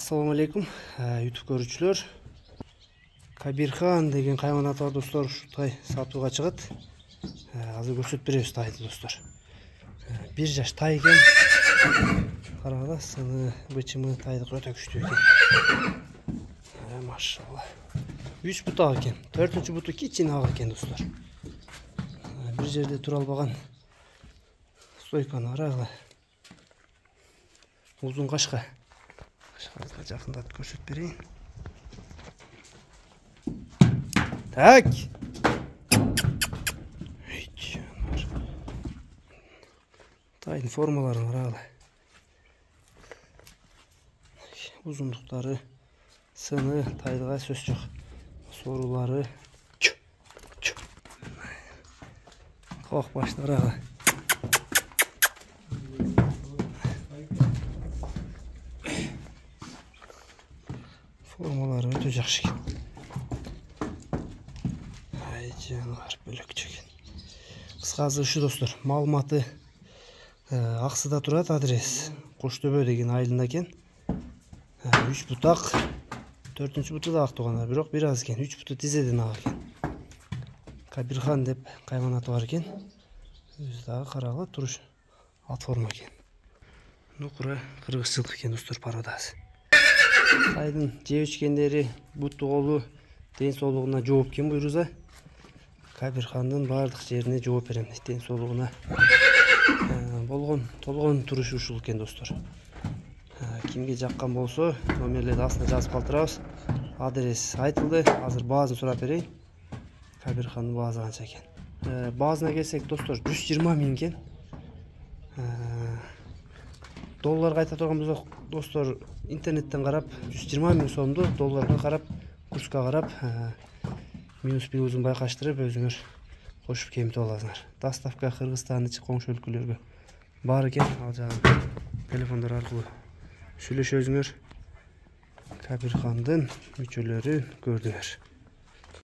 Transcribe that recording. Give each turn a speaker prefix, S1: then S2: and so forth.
S1: Assalamu alaikum, YouTube көрүүчүлөр. Кабирхан деген кайманат бар достор, ушу тай сатууга чыгат. Азыр көрсөтүп беребиз тайды достор. 1 жаш тай экен. Карагыла, сыны, бычымы тайды өтө күчтүү экен. Машалла. 3 бутак экен. 4-чү буту кичине ак экен достор. Бир жерде тура албаган. Стойканы карагыла. Узун кашка. Кашканы жакындатып көрсөтүп берейин. Так. Тайдын формаларын карагыла. Узундуктары, сыны, тайдыга сөз жок. Сорулары. Кок баштары. Формалары өтө жакшы экен. Жанар бөлөкчө экен. Кыскасы ушу достор, маалыматы Аксыда турат, адрес Коштөбө деген айылында экен. 3 бутак, 4-чү буту да ак туган, бирок бир аз экен. 3 буту тизеден ак экен. Кабирхан деп кайманаты бар экен. Өзү дагы карагыла, туруш ат форма экен. Нукура кыргызчылык экен достор, пародасы. Тайдын жеп ичкендери, буту колу, ден соолугуна жооп экен буйруза. Кабирхандын бардык жерине жооп берем, ден соолугуна. Толгон турушу ушул экен достор. Кимге жаккан болсо, номерлерди астына жазып калтырабыз. Адрес айтылды. Азыр баазын сурап берейин. Кабирхандын баазы канча экен? Баазына келсек достор, 120 миң экен. Долларга айта турган болсок достор, интернеттен карап 120 миң сомду, долларга карап, курска карап, минус плюсун байкаштырып өзүңөр кошуп кемитип аласыңар. Доставка Кыргызстан ичи коңшу өлкөлөргө бар экен. Ал жагы телефондор аркылуу сүйлөшөсүңөр. Кабирхандын мүчөлөрүн көрдүңөр.